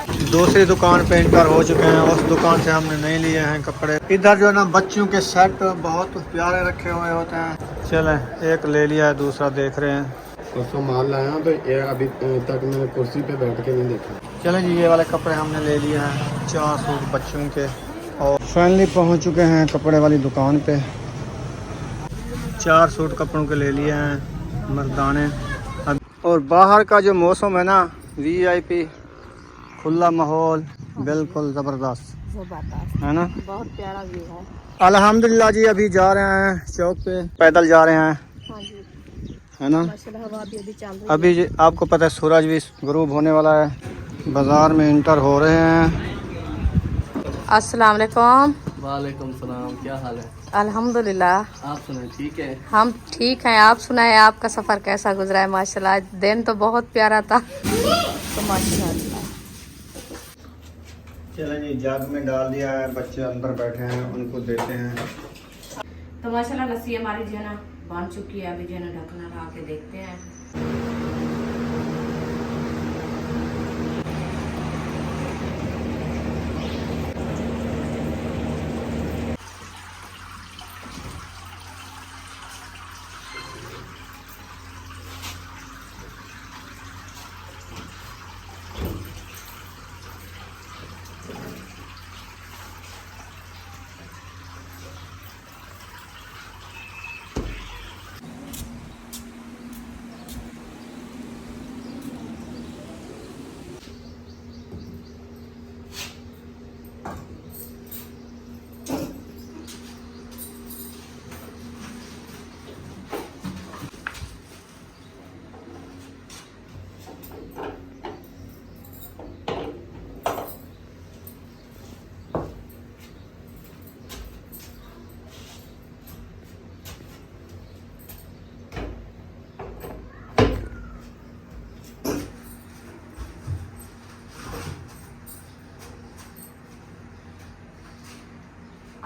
दूसरी दुकान पे इंटर हो चुके हैं। उस दुकान से हमने नहीं लिए हैं कपड़े। इधर जो है ना बच्चों के सेट बहुत प्यारे रखे हुए होते हैं। चलें एक ले लिया है, दूसरा देख रहे हैं। परसों माल लाया तो ये अभी तक मैंने कुर्सी पे बैठ के नहीं देखा। चलें जी, ये वाले कपड़े हमने ले लिए हैं, 4 सूट बच्चों के। और फाइनली पहुंच चुके हैं कपड़े वाली दुकान पे। 4 सूट कपड़ों के ले लिए हैं मर्दाने। और बाहर का जो मौसम है ना, वीआईपी, खुला माहौल, बिल्कुल ज़बरदस्त है ना, बहुत प्यारा व्यू है। अल्हम्दुलिल्लाह जी। अभी जा रहे हैं चौक पे, पैदल जा रहे हैं, हाँ जी, है ना। माशाल्लाह हवा भी अभी चल रही है। अभी आपको पता है सूरज भी गुरूब होने वाला है। बाज़ार में इंटर हो रहे हैं। अस्सलाम वालेकुम। वालेकुम सलाम, क्या हाल है? अल्हम्दुलिल्लाह, आप सुनाए ठीक है? हम ठीक हैं। आप सुनाए, आपका सफ़र कैसा गुजरा है? माशाल्लाह दिन तो बहुत प्यारा था। तो माशाल्लाह चलें जी, जग में डाल दिया है, बच्चे अंदर बैठे हैं, उनको देते हैं। तो माशाल्लाह लस्सी हमारी जो है ना बन चुकी है। अभी जो है ना ढक्कन लगा के देखते हैं।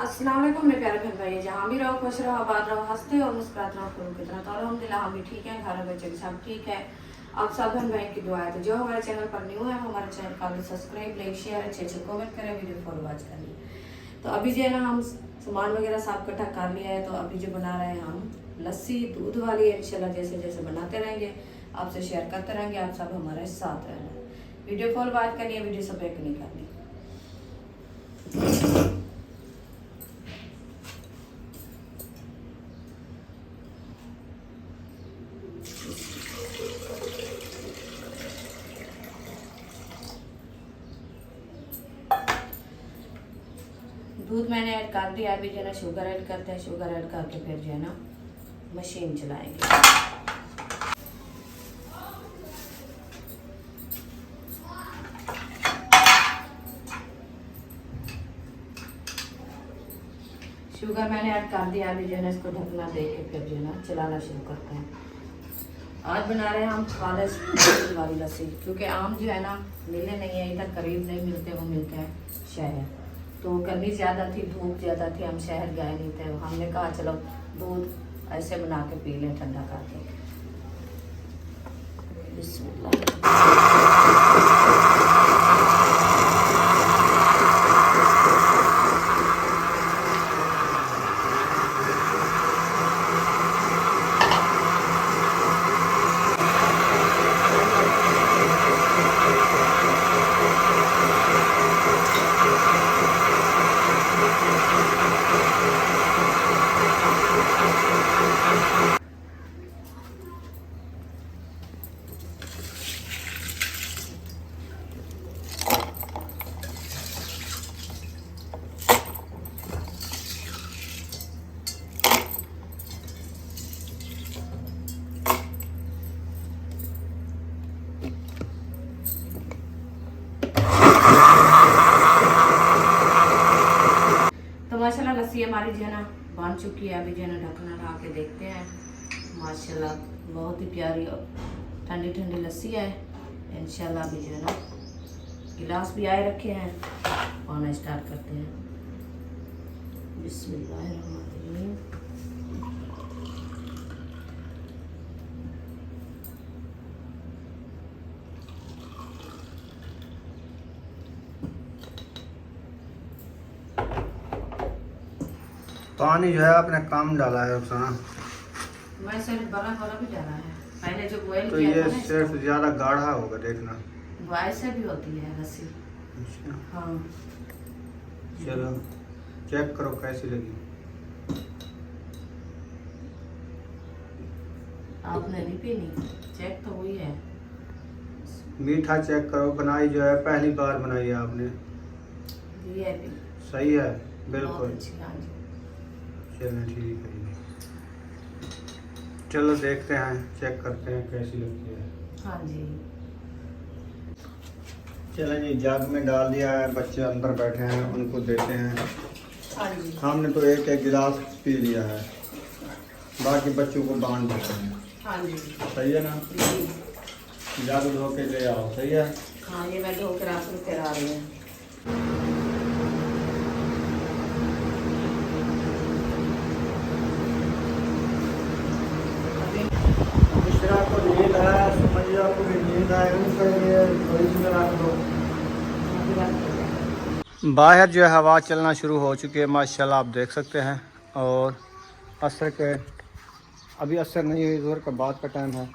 अस्सलाम वालेकुम मेरे प्यारे बहन भाई, जहाँ भी रहो खुश रहो, आबाद रहो, हंसते और मुस्कुराते रहो। करो कितना तो अल्हम्दुलिल्लाह हम भी ठीक हैं, घर बच्चे भी सब ठीक है। आप सब बहन भाई की दुआ है। तो जो हमारे चैनल पर न्यू है, हमारे चैनल का सब्सक्राइब, लाइक, शेयर, अच्छे कमेंट करें, वीडियो फॉलो वॉच करिए। तो अभी जो है ना हम सामान वगैरह सब इकट्ठा कर लिया है। तो अभी जो बना रहे हैं हम लस्सी दूध वाली। इंशाल्लाह जैसे जैसे बनाते रहेंगे आपसे शेयर करते रहेंगे। आप सब हमारे साथ रहना, वीडियो फॉलो वॉच करनी है, वीडियो सब एक नहीं करनी। दूध मैंने ऐड कर दिया। अभी जो है ना शुगर ऐड करते हैं। शुगर ऐड करके फिर जो है ना मशीन चलाएंगे। शुगर मैंने ऐड कर दिया। अभी जो है ना इसको ढकना दे के फिर जो है ना चलाना शुरू करते हैं। आज बना रहे हैं हम काले दूध वाली लस्सी, क्योंकि आम जो है ना मिले नहीं है, इधर करीब नहीं मिलते, वो मिलते हैं शहर। तो गर्मी ज़्यादा थी, धूप ज़्यादा थी, हम शहर गए नहीं थे। हमने कहा चलो दूध ऐसे बना के पी लें ठंडा करके। माशाल्लाह लस्सी हमारी जो है ना बन चुकी है। अभी जो है ना ढक्कना लगा के देखते हैं। माशाल्लाह बहुत ही प्यारी और ठंडी ठंडी लस्सी है। इंशाल्लाह अभी जो है ना गिलास भी आए रखे हैं, पाना स्टार्ट करते हैं। बिस्मिल्लाहिर्रहमानिर्रहीम। पानी जो है आपने कम डाला है रुखसाना, मैं सिर्फ बड़ा बड़ा भी डाला है। पहले जो बॉयल तो किया ये था ना, सिर्फ ज्यादा गाढ़ा होगा देखना। बॉयल से भी होती है रस्सी। अच्छा, हाँ चलो चेक करो कैसी लगी। आपने नहीं पीनी, चेक तो हुई है। मीठा चेक करो, बनाई जो है पहली बार बनाई है आपने। VIP सही है बहुत बिल्कुल। अच्छी। हाँ जी, चलो ठीक है जी। चलो देखते हैं, चेक करते हैं कैसी लगती है। हाँ जी। चलो जी, जग में डाल दिया है, बच्चे अंदर बैठे हैं, उनको देते हैं। हाँ जी, हमने तो एक एक गिलास पी लिया है, बाकी बच्चों को बांट देते हैं। हाँ जी, सही है ना? जी। जग धो के ले आओ। सही है। हाँ, ये मैं धो के रात में करा रही हूँ। मिश्रा को नींद है, सुमैया को भी नींद है, उनके लिए फ्रिज में रख दो। बाहर जो है हवा चलना शुरू हो चुकी है माशाल्लाह, आप देख सकते हैं। और असर के अभी असर नहीं हुई, जोर का बाद का टाइम है,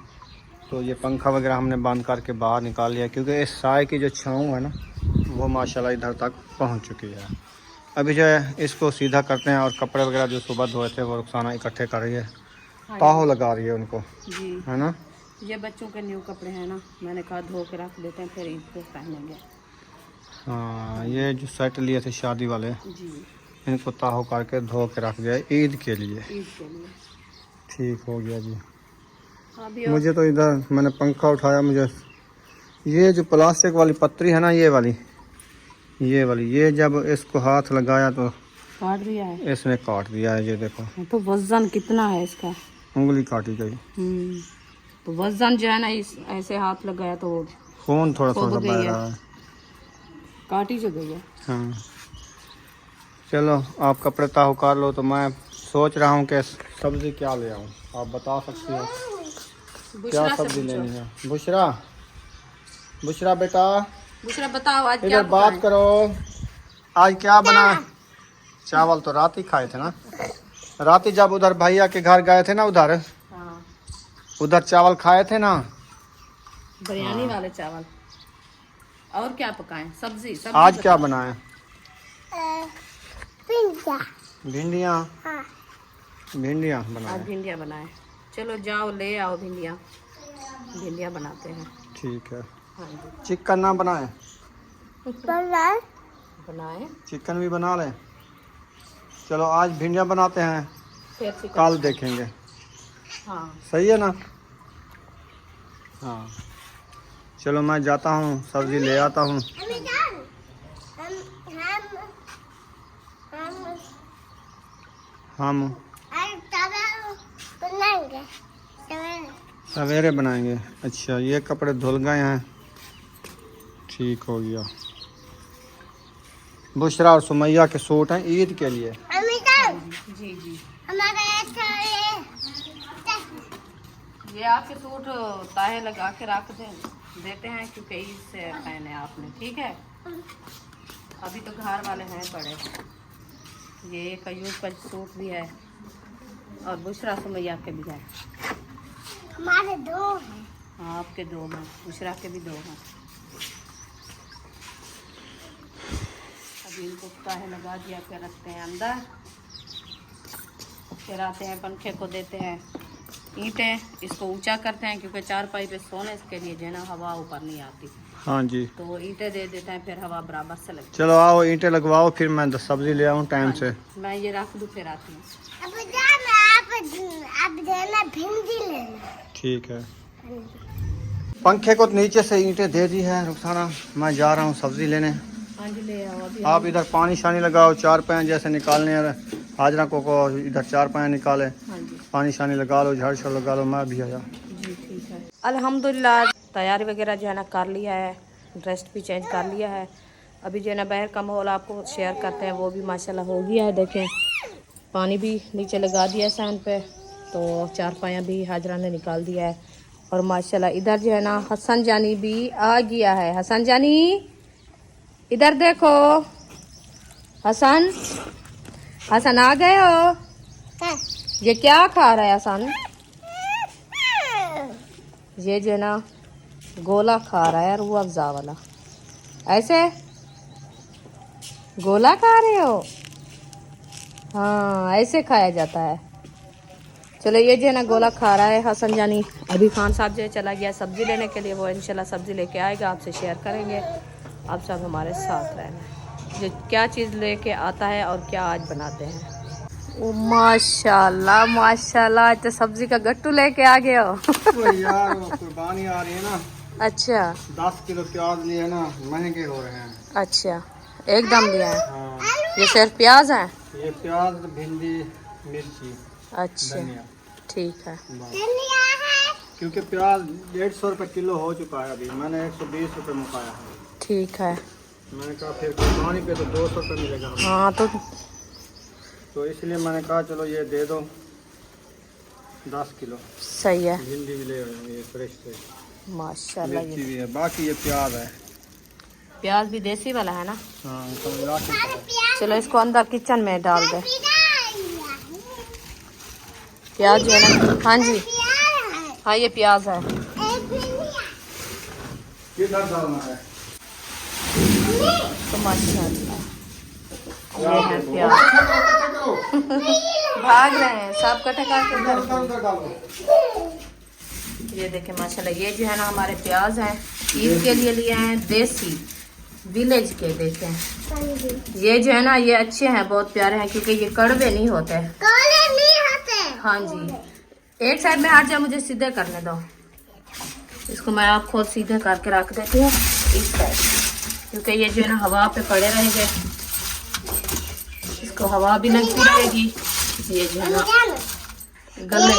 तो ये पंखा वगैरह हमने बंद करके बाहर निकाल लिया, क्योंकि इस साए की जो छाँव है ना वो माशाल्लाह इधर तक पहुंच चुकी है। अभी जो है इसको सीधा करते हैं, और कपड़े वगैरह जो सुबह धोए थे वो रुखसाना इकट्ठे कर रही है, पाहो लगा रही है उनको, जी, है ना? ये बच्चों के न्यू कपड़े हैं ना, मैंने कहा धो के रख देते हैं, फिर ईद को पहनेंगे। हाँ, ये जो सेट लिए थे शादी वाले, जी, इनको ताहो करके धो के रख दिया ईद के लिए। ईद के लिए। ठीक हो गया जी। अभी मुझे तो इधर मैंने पंखा उठाया, मुझे ये जो प्लास्टिक वाली पत्ती है ना, ये वाली ये जब इसको हाथ लगाया तो काट दिया है, इसने काट दिया है। ये देखो, तो वजन कितना है इसका। उंगली काटी गई। तो वजन जो है ना, इस ऐसे हाथ लगाया तो वो खून थोड़ा थोड़ा खुद बह गई है। रहा है। काटी जो गई है। हाँ, चलो आप कपड़े ताहु कर लो, तो मैं सोच रहा हूँ कि सब्जी क्या ले आऊँ, आप बता सकती हो क्या बुशरा से सब्जी पूछो। लेनी है? बुशरा बेटा, बुशरा बताओ आज क्या इधर बात पकाएं? करो, आज क्या बना? चावल तो रात ही खाए थे ना, रात ही जब उधर भैया के घर गए थे ना, हाँ, उधर चावल खाए थे ना। बिरयानी वाले चावल। और क्या पकाएं? सब्जी आज क्या बताओ। बनाए? भिंडियाँ। भिंडियाँ आज बनाए। भिंडिया बनाए। चलो जाओ ले आओ भिंडिया बनाते हैं। ठीक है। हाँ जी, चिकन ना बनाए? बनाए चिकन भी बना लें। चलो आज भिंडियाँ बनाते हैं, फिर चिकन। कल देखेंगे। हाँ, सही है ना? हाँ, चलो मैं जाता हूँ, सब्जी ले आता हूँ। हम सवेरे बनाएंगे। अच्छा, ये कपड़े धुल गए हैं, ठीक हो गया। बुशरा और सुमैया के सूट हैं ईद के लिए। जी जी, ये आपके सूट ताहे लगा के रख देते हैं, क्योंकि ईद से पहने आपने। ठीक है, अभी तो घर वाले हैं पड़े। ये एक अयूब का सूट भी है, और बुशरा सुमैया के भी है। हमारे दो हैं। हाँ, आपके दो हैं, बुशरा के भी दो हैं। अभी इनको ताहे लगा दिया, फिर रखते हैं अंदर, फिर आते हैं पंखे को देते हैं ईंटें, इसको ऊंचा करते हैं, क्योंकि चारपाई पे सोने के लिए जो है ना हवा ऊपर नहीं आती, हाँ जी, तो ईंटें दे देते हैं, फिर हवा बराबर से लगती चलो आओ ईंटें लगवाओ, फिर मैं सब्जी ले आऊँ टाइम से। है। मैं ये रख दूँ, फिर आती हूँ। आप देना भिंडी लेना। ठीक है। पंखे को नीचे से ईंटें दे दी है रुखसाना, मैं जा रहा हूँ सब्जी लेने। हाँ जी, ले आओ अभी। आप इधर पानी शानी लगाओ, चार पैन जैसे निकालने हैं, हाजरा को इधर चार पैन निकाले, हाँ जी, पानी शानी लगा लो, झाड़ छड़ लगा लो, मैं भी आया। जी ठीक है। अल्हम्दुलिल्लाह तैयारी वगैरह जो है ना कर लिया है, ड्रेस भी चेंज कर लिया है। अभी जो है ना बाहर का माहौल आपको शेयर करते हैं, वो भी माशाल्लाह हो गया है। देखें, पानी भी नीचे लगा दिया सैन पे, तो चारपाया भी हाजरा ने निकाल दिया है। और माशाल्लाह इधर जो है ना हसन जानी भी आ गया है। हसन जानी इधर देखो, हसन आ गए हो? ये क्या खा रहा है आसान? ये जो है ना गोला खा रहा है, रूह अफ़ज़ा वाला। ऐसे गोला खा रहे हो? हाँ, ऐसे खाया जाता है। चलो ये जो है ना गोला खा रहा है हसन जानी। अभी खान साहब जो है चला गया सब्जी लेने के लिए, वो इंशाल्लाह सब्जी लेके आएगा, आपसे शेयर करेंगे। आप सब हमारे साथ रहना, जो क्या चीज़ लेके आता है और क्या आज बनाते हैं। ओ माशाल्लाह माशाल्लाह, तो सब्जी का गट्टू लेके आ गए हो। तो यार वो कुर्बानी आ रही है ना। अच्छा 10 किलो प्याज लिए ना, महंगे हो रहे हैं। अच्छा, एकदम लिया है। हाँ, ये सिर्फ प्याज है? ये प्याज, भिंडी, मिर्ची, अच्छा धनिया, ठीक है। बस। क्योंकि प्याज 150 रुपये किलो हो चुका है, अभी मैंने 120 रुपये मुकाया है। ठीक है। मैंने कहा फिर कुर्बानी पे तो 200 रुपये मिलेगा हमें। हाँ तो इसलिए मैंने कहा चलो ये दे दो 10 किलो। सही है। भिंडी भी ले आए, ये फ्रेश फ्रेश, माशाल्लाह। मिर्ची ये भी है, बाकी ये प्याज है। प्याज भी देसी वाला है ना? हाँ, तो मिला के चलो इसको अंदर किचन में डाल दे। प्याज जो है ना, हाँ जी, हाँ ये प्याज है। किधर डालना है? तो माशाल्लाह ये है प्याज। भाग रहे हैं सब कटा काट के घर। ये देखें माशाल्लाह, ये जो है ना हमारे प्याज हैं, ईद के लिए लिए हैं, देसी विलेज के। देखें ये जो है ना, ये अच्छे हैं, बहुत प्यारे हैं, क्योंकि ये कड़वे नहीं होते। हाँ जी, एक साइड में हट जाए, मुझे सीधे करने दो इसको। मैं आप खुद सीधे करके रख देती हूँ इस साइड, क्योंकि ये जो है ना हवा पे पड़े रहेंगे, इसको हवा भी लगती रहेगी। ये जो है ना गले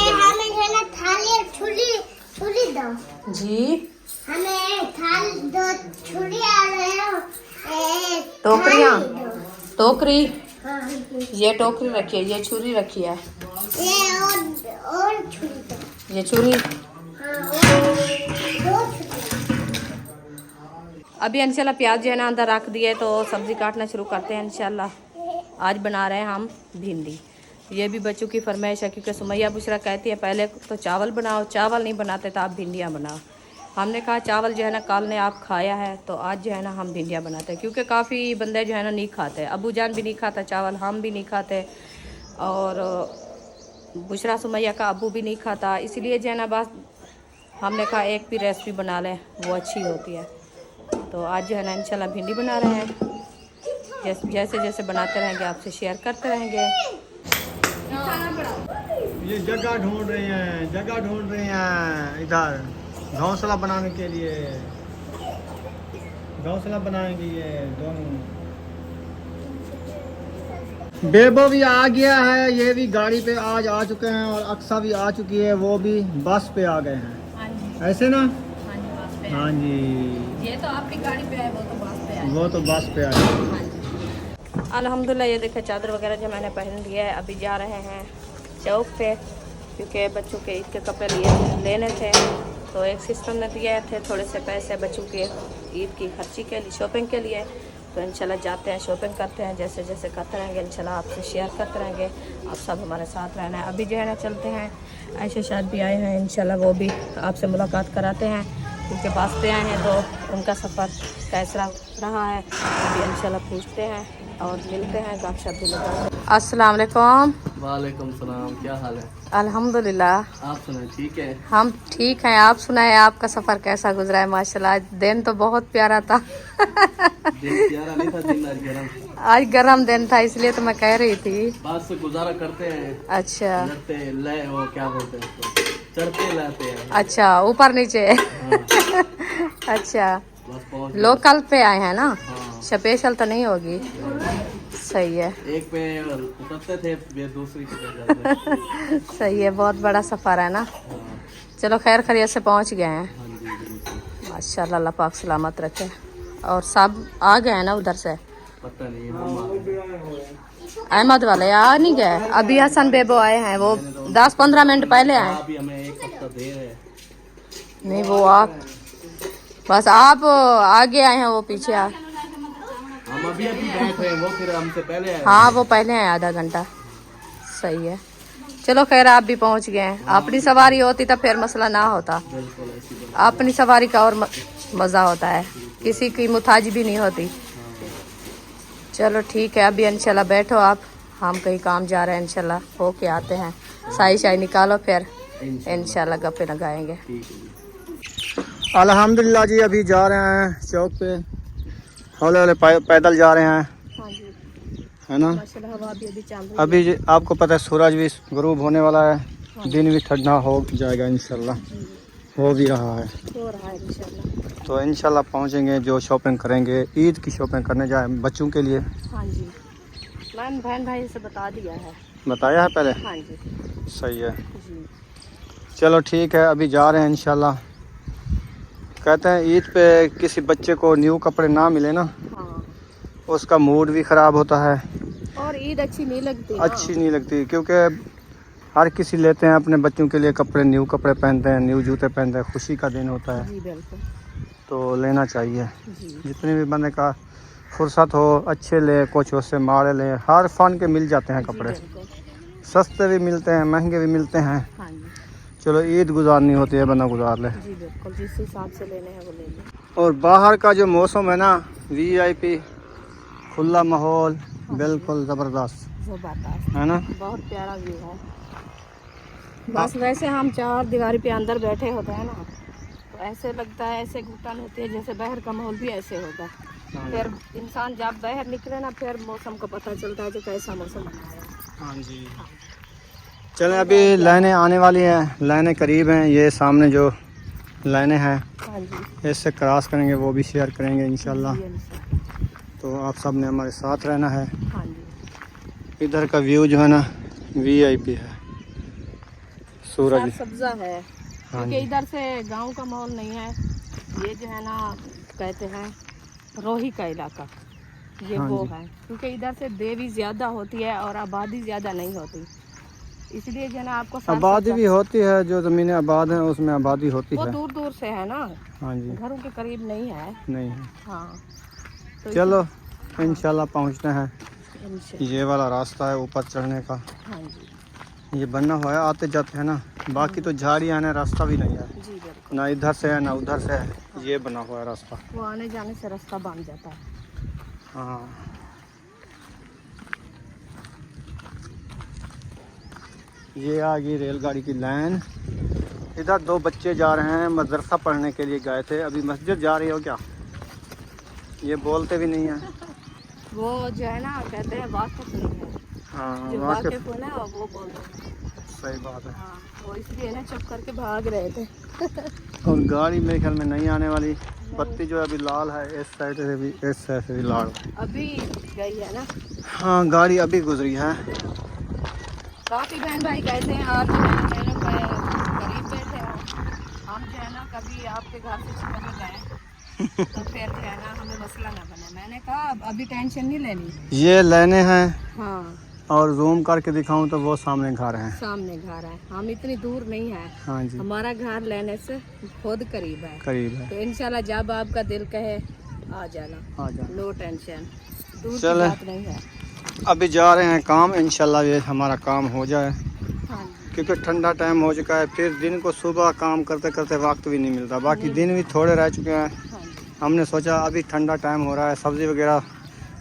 जी, हमें थाल दो छुरी आ रहे हो। टोकरियाँ, टोकरी, हाँ, ये टोकरी रखी है, ये छुरी रखी है, ये और छुरी दो। ये छुरी। हाँ, और 2 छुरी। अभी इंशाल्लाह प्याज जो है ना अंदर रख दिए, तो सब्जी काटना शुरू करते हैं इंशाल्लाह। आज बना रहे हैं हम भिंडी। ये भी बच्चों की फरमाइश है, क्योंकि सुमैया बुशरा कहती है पहले तो चावल बनाओ, चावल नहीं बनाते तो आप भिंडियाँ बनाओ। हमने कहा चावल जो है ना कल ने आप खाया है, तो आज जो है ना हम भिंडियाँ बनाते हैं, क्योंकि काफ़ी बंदे जो है ना नहीं खाते। अबू जान भी नहीं खाता चावल, हम भी नहीं खाते, और बुशरा सुमैया का अबू भी नहीं खाता। इसलिए जो है ना बस हमने कहा एक भी रेसिपी बना लें, वो अच्छी होती है। तो आज जो है ना इंशाल्लाह भिंडी बना रहे हैं। जैसे जैसे बनाते रहेंगे आपसे शेयर करते रहेंगे। ये जगह ढूंढ रहे हैं, जगह ढूंढ रहे हैं इधर घोंसला बनाने के लिए। घोंसला बनाएंगे ये दोनों। बेबो भी आ गया है, ये भी गाड़ी पे आज आ चुके हैं, और अक्सा भी आ चुकी है, वो भी बस पे आ गए हैं। ऐसे ना? हाँ जी, ये तो आपकी गाड़ी पे है, वो तो बस पे है। वो तो बस पे आए। अल्हम्दुलिल्लाह ये देखे चादर वगैरह जो मैंने पहन लिया है। अभी जा रहे हैं चौक पे, क्योंकि बच्चों के ईद के कपड़े लेने थे। तो एक सिस्टर ने दिए थे थोड़े से पैसे बच्चों के ईद की खर्ची के लिए, शॉपिंग के लिए। तो इंशाल्लाह जाते हैं, शॉपिंग करते हैं, जैसे जैसे करते रहेंगे इंशाल्लाह आपसे शेयर करते रहेंगे। आप सब हमारे साथ रहना है। अभी जो है ना चलते हैं, ऐशा शाद भी आए हैं, इंशाल्लाह वो भी आपसे मुलाकात कराते हैं, क्योंकि पास पे आए हैं तो उनका सफ़र कैसा रहा है अभी इंशाल्लाह पूछते हैं और मिलते हैं, गपशप भी लगाते हैं। अस्सलाम वालेकुम। वालेकुम सलाम, क्या हाल है? अल्हम्दुलिल्लाह, आप सुनाए, ठीक है? हम ठीक हैं। आप सुनाए, आपका सफ़र कैसा गुजरा है? माशाल्लाह आज दिन तो बहुत प्यारा था। दिन प्यारा नहीं था, दिन आज गर्म। आज गर्म दिन था, इसलिए तो मैं कह रही थी। बात से गुजारा करते हैं। अच्छा चढ़ते ले, वो क्या बोलते हैं उसको, चढ़ते लाते हैं। अच्छा, ऊपर नीचे। हाँ, अच्छा, बस पहुंच। लोकल पे आए हैं ना? हाँ, स्पेशल तो नहीं होगी? सही है। एक पे उतरते थे, फिर दूसरी पे जाते थे। सही है, बहुत बड़ा सफ़र है ना। हाँ, चलो खैर खैरियत से पहुंच गए हैं। हाँ जी, बिल्कुल। माशाल्लाह, अल्लाह पाक सलामत रखे। और सब आ गए हैं ना उधर से? पता नहीं, हम आ गए। अहमद वाले आ नहीं गए अभी? हसन बेबो आए हैं, वो 10-15 मिनट पहले आए। अभी हमें एक हफ्ता देर है। नहीं वो आप बस आप आगे आए हैं, वो पीछे आ। हम अभी अभी बैठ रहे हैं, वो फिर हमसे पहले आए। हाँ वो पहले आए, आधा घंटा। सही है। चलो खैर आप भी पहुंच गए हैं। अपनी सवारी होती तो फिर मसला ना होता। बिल्कुल ऐसी बात। अपनी सवारी का और मज़ा होता है, किसी की मुताज भी नहीं होती। चलो ठीक है, अभी इंशाल्लाह बैठो आप, हम कहीं काम जा रहे हैं, इंशाल्लाह होके आते हैं। साई शाई निकालो फिर इंशाल्लाह गप्पे लगाएंगे। ठीक है जी। अल्हम्दुलिल्लाह जी, अभी जा रहे हैं चौक पे, हौले हौले पैदल जा रहे हैं, हाँ जी, है ना। माशाल्लाह हवा भी अभी चल रही है। अभी आपको पता है सूरज भी गुरूब होने वाला है, दिन भी ठंडा हो जाएगा इंशाल्लाह, हो भी रहा है। हो रहा है इंशाल्लाह। तो इंशाल्लाह पहुंचेंगे, जो शॉपिंग करेंगे, ईद की शॉपिंग करने जाए बच्चों के लिए। हाँ जी, मैंने बहन भाई से बता दिया है। बताया है पहले, हाँ जी सही है। जी। चलो ठीक है, अभी जा रहे हैं इंशाल्लाह। कहते हैं ईद पे किसी बच्चे को न्यू कपड़े ना मिले ना, हाँ, उसका मूड भी ख़राब होता है, और ईद अच्छी नहीं लगती। अच्छी नहीं लगती, क्योंकि हर किसी लेते हैं अपने बच्चों के लिए कपड़े, न्यू कपड़े पहनते हैं, न्यू जूते पहनते हैं, खुशी का दिन होता है जी बिल्कुल तो लेना चाहिए। जी। जितने भी बंदे का फुर्सत हो, अच्छे ले, कुछ उससे माड़े ले, हर फन के मिल जाते हैं कपड़े, बिल्कुल। सस्ते भी मिलते हैं, महंगे भी मिलते हैं। हाँ जी चलो ईद गुजारनी होती है, बंदा गुजार ले। जी बिल्कुल, जिस हिसाब से लेने हैं वो ले लें। और बाहर का जो मौसम है ना, VIP, खुला माहौल, बिल्कुल ज़बरदस्त ज़बरदस्त, है ना। बहुत प्यारा व्यू है। बस वैसे हम चार दीवारी पे अंदर बैठे होते हैं ना, तो ऐसे लगता है, ऐसे घुटन होती है जैसे बाहर का माहौल भी ऐसे होता है। फिर इंसान जब बाहर निकले ना, फिर मौसम का पता चलता है कि कैसा मौसम है। हाँ जी, चलें अभी लाइनें आने वाली हैं, लाइनें करीब हैं, ये सामने जो लाइनें हैं हाँ जी, इससे क्रॉस करेंगे, वो भी शेयर करेंगे इंशाल्लाह। जी, इंशाल्लाह। तो आप सब ने हमारे साथ रहना है। हाँ जी, इधर का व्यू जो है ना VIP है, सूरज। सब्जा है, हाँ क्योंकि जी, इधर से गांव का माहौल नहीं है। ये जो है ना, कहते हैं रोही का इलाका, ये हाँ वो जी। है, क्योंकि इधर से देवी ज़्यादा होती है और आबादी ज़्यादा नहीं होती, इसलिए जो है ना आपको साफ आबादी सब्जा- भी होती है, जो ज़मीनें आबाद हैं उसमें आबादी होती वो है। दूर दूर से है ना, हाँ जी, घरों के करीब नहीं है। नहीं है। हाँ, तो चलो इंशाल्लाह पहुंचते हैं। इंशाल्लाह। ये वाला रास्ता है ऊपर चढ़ने का, हाँ जी ये बना हुआ है, आते जाते हैं ना। बाकी तो झाड़ी आने रास्ता भी नहीं है, जी बिल्कुल, ना इधर से है ना उधर से है, ये बना हुआ है रास्ता। वो आने जाने से रास्ता बन जाता है। हाँ, ये आ गई रेलगाड़ी की लाइन। इधर दो बच्चे जा रहे हैं, मदरसा पढ़ने के लिए गए थे, अभी मस्जिद जा रही हो क्या? ये बोलते भी नहीं है। वो जो है ना, कहते हैं वाकिफ नहीं है, हाँ, जो वाकिफ, वाकिफ हो ना वो बोलते हैं। सही बात है। हाँ, वो इसलिए ना चुप करके भाग रहे थे। और गाड़ी मेरे ख्याल में नहीं आने वाली, बत्ती जो है अभी लाल है, इस साइड से भी, इस साइड से भी लाल। अभी गई है ना, हाँ, गाड़ी अभी गुजरी है। काफ़ी बहन भाई कहते हैं आज करीब बैठे हो, हम जो है ना कभी आपके घर से चिपक गए तो फिर जो है ना हमें मसला ना बने। मैंने कहा अभी टेंशन नहीं लेनी। ये लाइनें हैं, हाँ, और जूम करके दिखाऊं तो वो सामने घर हैं। सामने घर है, हम इतनी दूर नहीं है, हाँ जी, हमारा घर लेने से खुद करीब है। करीब है। तो इंशाल्लाह जब आपका दिल कहे आ जाना, आ जा। नो टेंशन, दूर की चले। बात नहीं है। अभी जा रहे हैं काम, इंशाल्लाह ये हमारा काम हो जाए, हाँ जी, क्योंकि ठंडा टाइम हो चुका है, फिर दिन को सुबह काम करते करते वक्त भी नहीं मिलता, बाकी दिन भी थोड़े रह चुके हैं। हाँ जी, हमने सोचा अभी ठंडा टाइम हो रहा है, सब्ज़ी वगैरह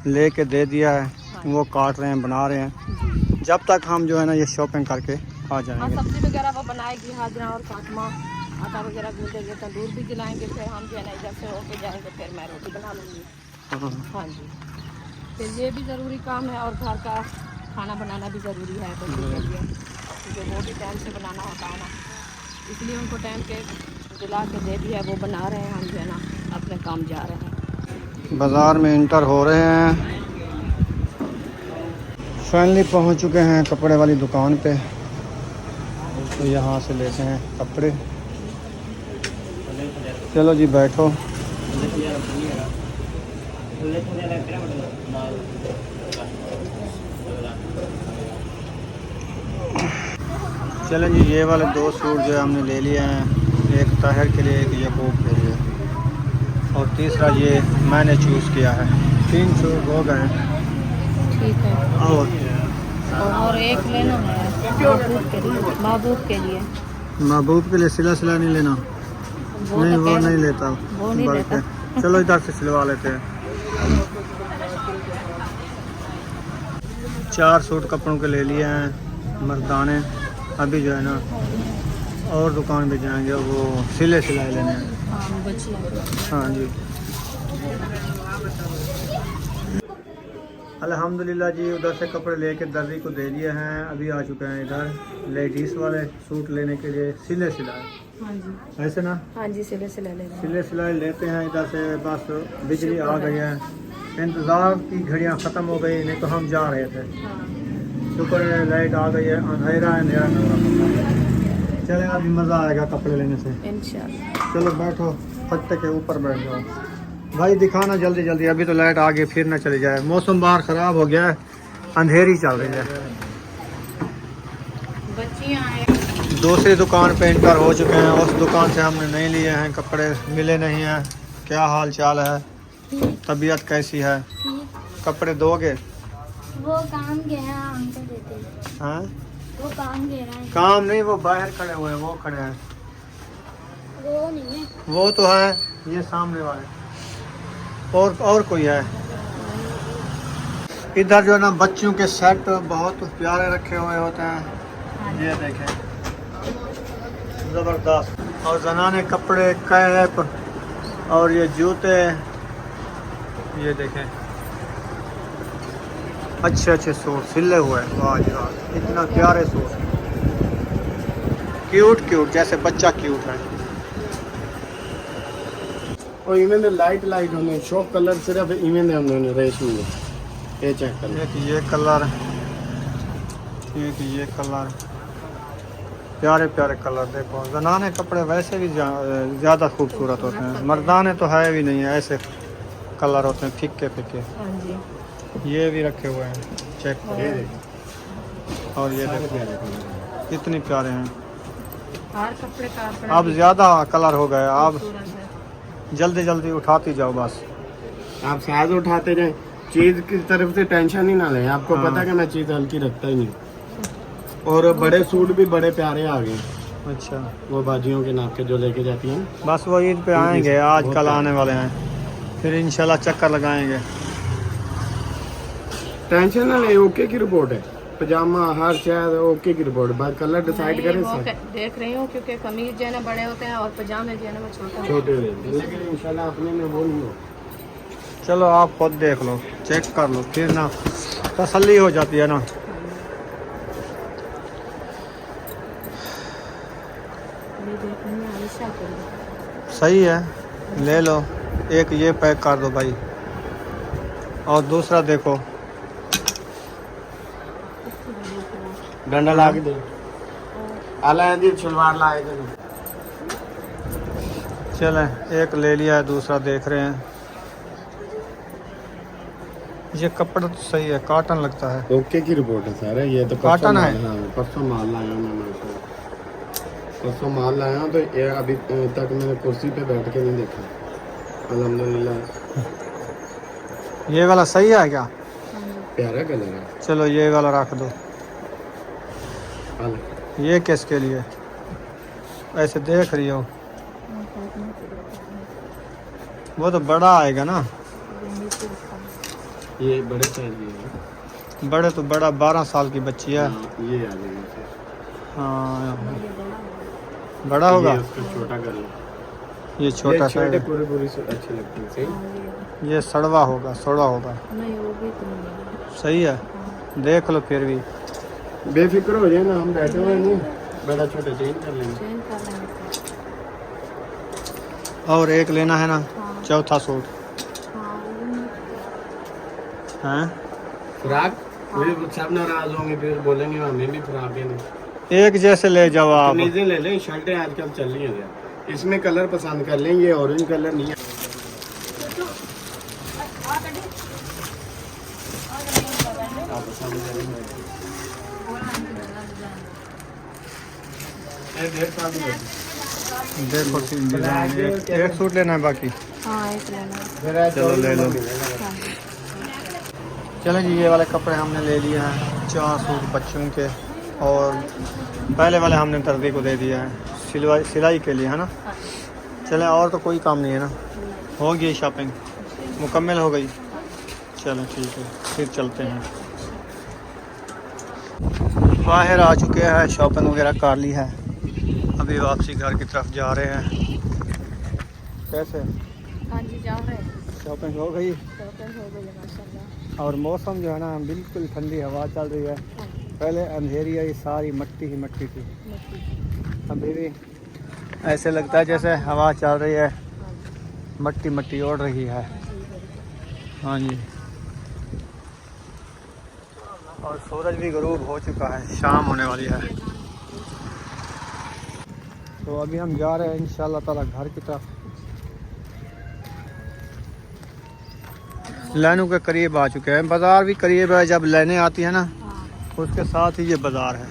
लेके दे दिया है, वो काट रहे हैं, बना रहे हैं, जी। जब तक हम जो है ना ये शॉपिंग करके आ हाँ, जाएंगे। सब्जी वगैरह वो बनाएगी हाजरा और फातिमा, आटा वगैरह गूंदेंगे, तंदूर भी जलाएंगे, फिर हम जो है ना इधर से होके जाएंगे, फिर मैं रोटी बना लूँगी। हाँ, हाँ जी, फिर ये भी ज़रूरी काम है और घर का खाना बनाना भी ज़रूरी है बच्चों के लिए, क्योंकि वो भी टाइम से बनाना होता है ना, इसलिए उनको टाइम के दिला के दे दिया, वो बना रहे हैं, हम जो है ना अपने काम जा रहे हैं। बाज़ार में इंटर हो रहे हैं, फाइनली पहुंच चुके हैं कपड़े वाली दुकान पे, तो यहाँ से लेते हैं कपड़े। चलो जी बैठो। चलें जी, ये वाले दो सूट जो है हमने ले लिए हैं, एक ताहिर के लिए, एक यकूब के लिए, और तीसरा ये मैंने चूज़ किया है। 3 सूट हो गए हैं। ठीक है, और और एक लेना है महबूब के लिए। महबूब के लिए सिला नहीं लेना? वो नहीं तो वो कह नहीं रहा- लेता। वो नहीं बढ़ लेता। के। चलो इधर से सिलवा लेते हैं। 4 सूट कपड़ों के ले लिए हैं मर्दाने। अभी जो है ना और दुकान पे जाएंगे, वो सिले सिलाए लेने हैं। हाँ बचिया। हाँ जी। अल्हम्दुलिल्लाह जी, उधर से कपड़े लेके दर्जी को दे दिए हैं। अभी आ चुके हैं इधर लेडीज़ वाले सूट लेने के लिए सिले सिलाए। हाँ जी ऐसे ना हाँ जी सिले सिला ले रहे हैं। सिले सिलाए लेते हैं इधर से। बस बिजली आ गई है, इंतज़ार की घड़ियां ख़त्म हो गई, नहीं तो हम जा रहे थे। हाँ शुक्र है लाइट आ गई है, अंधेरा अंधेरा नजर आता है। चले अभी मज़ा आएगा कपड़े लेने से। इंशाल्लाह। चलो बैठो, पत्ते के ऊपर बैठ जाओ भाई, दिखाना जल्दी जल्दी, अभी तो लाइट आ गई, फिर ना चली जाए। मौसम बाहर ख़राब हो गया है, अंधेरी चल रही है। बच्चियाँ आए। दूसरी दुकान पे एंटर हो चुके हैं। उस दुकान से हमने नहीं लिए हैं कपड़े, मिले नहीं हैं। क्या हाल चाल है, तबीयत कैसी है? कपड़े दोगे? वो काम गया हमको देते हैं। हैं? वो काम गया है। काम नहीं, वो बाहर खड़े हुए हैं, वो खड़े हैं। वो नहीं है। वो तो है, ये सामने वाले। और कोई है? इधर जो है ना बच्चों के सेट बहुत प्यारे रखे हुए होते हैं। ये देखें, ज़बरदस्त। और जनाने कपड़े, कैप और ये जूते, ये देखें अच्छे अच्छे सूट सिले हुए हैं। वाह जी वाह, इतना प्यारे सूट, क्यूट क्यूट, जैसे बच्चा क्यूट है। और इवें दे लाइट होने शॉप कलर सिर्फ इवें दे होने रेशमी में। ये चेक कर लो। एक ये कलर, एक ये कलर, प्यारे प्यारे कलर। देखो जनाने कपड़े वैसे भी ज़्यादा खूबसूरत होते हैं, मर्दाने तो है भी नहीं है, ऐसे कलर होते हैं फिक्के फिक्के। हाँ जी ये भी रखे हुए हैं, चेक ये करो। देखो, और ये सारे देखो प्यारे कलर। कितने प्यारे हैं। हर कपड़े का अपना अब ज़्यादा कलर हो गए, अब खूबसूरत है। जल्दी जल्दी उठाती जाओ बस। आप साइज उठाते जाए, चीज की तरफ से टेंशन ही ना लें। आपको हाँ। पता है कि मैं चीज हल्की रखता ही नहीं। और बड़े सूट भी बड़े प्यारे आ गए, अच्छा, वो बाजियों के नाप के जो लेके जाती हैं। बस वो ईद पे आएंगे, आज बहुत कल प्यारे। आने वाले हैं, फिर इंशाल्लाह चक्कर लगाएंगे। टेंशन ना ले, ओके की रिपोर्ट है। पजामा हर शायद ओके की रिपोर्ट, बाद कलर डिसाइड नहीं, करें वो सर। देख रही हूँ क्योंकि कमीज जो है ना बड़े होते हैं और पजामे जो है ना वो छोटे होते छोटे होते हैं, लेकिन इंशाल्लाह अपने में वो नहीं हो। चलो आप खुद देख लो, चेक कर लो, फिर ना तसल्ली हो जाती है ना। हैं। ये देखने में आयशा के लिए। सही है, ले लो। एक ये पैक कर दो भाई, और दूसरा देखो। डंडा ला के दे, आला दी सलवार लाए थे। चलें, एक ले लिया है, दूसरा देख रहे हैं। ये कपड़ा तो सही है, कॉटन लगता है। ओके की रिपोर्ट है सर। ये तो परसों कॉटन है? माल- हाँ, परसों माल लाया हूँ मैं। परसों माल लाया हूँ, तो ये अभी तक मैंने कुर्सी पे बैठ के नहीं देखा। अल्हम्दुलिल्लाह ये वाला सही है क्या? प्यारा कलर है। चलो ये वाला रख दो। आला। ये किसके लिए? ऐसे देख रही हो, वो तो बड़ा आएगा ना। ये बड़े साइज की है। बड़े तो बड़ा, 12 साल की बच्ची है। हाँ, ये आ जाएगा सर। हाँ, बड़ा होगा। ये उसका छोटा कर लो। ये छोटा ये सा छोटे है। पूरे पूरी अच्छी लगती है। सही। ये सड़वा होगा, सड़ा होगा। नहीं वो भी तो नहीं है। सही है, देख लो फिर भी। बेफिक्र हो जाए ना, हम बैठे हुए नहीं, बड़ा छोटा चेंज कर लेंगे। चेंज कर लेंगे। और एक लेना है ना, हाँ। चौथा सूट हाँ वो नहीं। हैं। फ्राक फिर सब नाराज होंगे, फिर बोलेंगे हमें भी फ्राक देने। एक जैसे ले जाओ आप। कमीजें ले लें, शर्टें आजकल चल रही हैं। इसमें कलर पसंद कर लें, ये ऑरेंज कलर नहीं है। आप पसंद करेंगे। ये 1.5 साल की बच्ची। देखो डिजाइन, एक सूट लेना है बाकी। हाँ एक लेना है। फिर चलो ले लो। हाँ। चलें जी, ये वाले कपड़े हमने ले लिए हैं, 4 सूट बच्चों के, और पहले वाले हमने दर्जी को दे दिया है सिलाई के लिए, है ना। चलें, और तो कोई काम नहीं है ना, हो गई शॉपिंग मुकम्मल हो गई। चलें ठीक है, फिर चलते हैं। बाहर आ चुके हैं, शॉपिंग वगैरह कर ली है, अभी वापसी घर की तरफ जा रहे हैं। कैसे हाँ जी, जा रहे हैं। शॉपिंग हो गई, शॉपिंग हो गई है माशाल्लाह। और मौसम जो है ना बिल्कुल ठंडी हवा चल रही है। पहले अंधेरी है, सारी मट्टी ही मट्टी थी, अभी भी ऐसे लगता है जैसे हवा चल रही है, मट्टी मट्टी ओढ़ रही है। हाँ जी, और सूरज भी गरूब हो चुका है, शाम होने वाली है। तो अभी हम जा रहे हैं इंशाल्लाह ताला घर की तरफ। लाइनों के करीब आ चुके हैं, बाज़ार भी करीब है, जब लाइनें आती है ना उसके साथ ही ये बाज़ार है,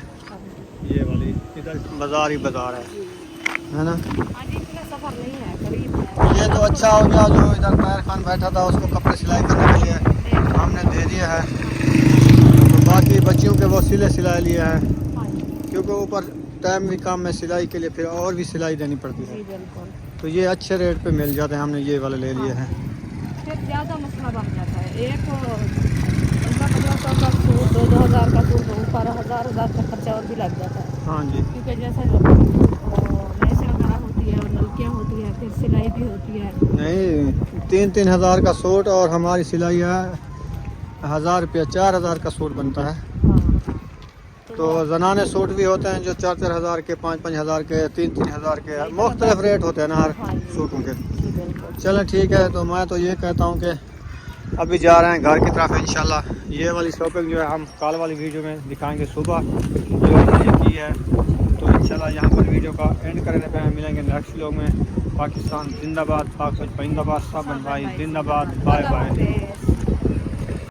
ये वाली इधर बाज़ार ही बाज़ार है ना। सफर नहीं है, करीब है। ये तो अच्छा हो गया, जो इधर ताहिर खान बैठा था उसको कपड़े सिलाई करने के लिए हमने दे दिया है, तो बाकी बच्चियों के वो सिलाई लिए हैं, क्योंकि ऊपर टाइम भी कम है सिलाई के लिए, फिर और भी सिलाई देनी पड़ती है, तो ये अच्छे रेट पे मिल जाते हैं, हमने ये वाले ले लिए हैं। फिर ज़्यादा मसला बन जाता है, एक 1500 का सूट, 2-2000 का सूट, ऊपर 1000 का खर्चा और भी लग जाता है। हाँ जी, क्योंकि जैसे लेसें वगैरह होती है और नलकियाँ होती है, फिर सिलाई भी होती है। नहीं 3-3 हज़ार का सूट, और हमारी सिलाई है 1000 रुपया, 4000 का सूट बनता है। हाँ, तो जनाने सूट भी होते हैं जो 4-4 हज़ार के, 5-5 हज़ार के, 3-3 हज़ार के, मुख्तलिफ रेट होते हैं ना हर सूटों के। चलें ठीक है, तो मैं तो ये कहता हूँ कि अभी जा रहे हैं घर की तरफ इंशाल्लाह। ये वाली शॉपिंग जो है हम कल वाली वीडियो में दिखाएंगे सुबह, जो हमने की है। तो इंशाल्लाह यहाँ पर वीडियो का एंड करने पे मिलेंगे नेक्स्ट व्लॉग में। पाकिस्तान जिंदाबाद, पाक जिंदाबाद, सब भाई जिंदाबाद, बाय बाय।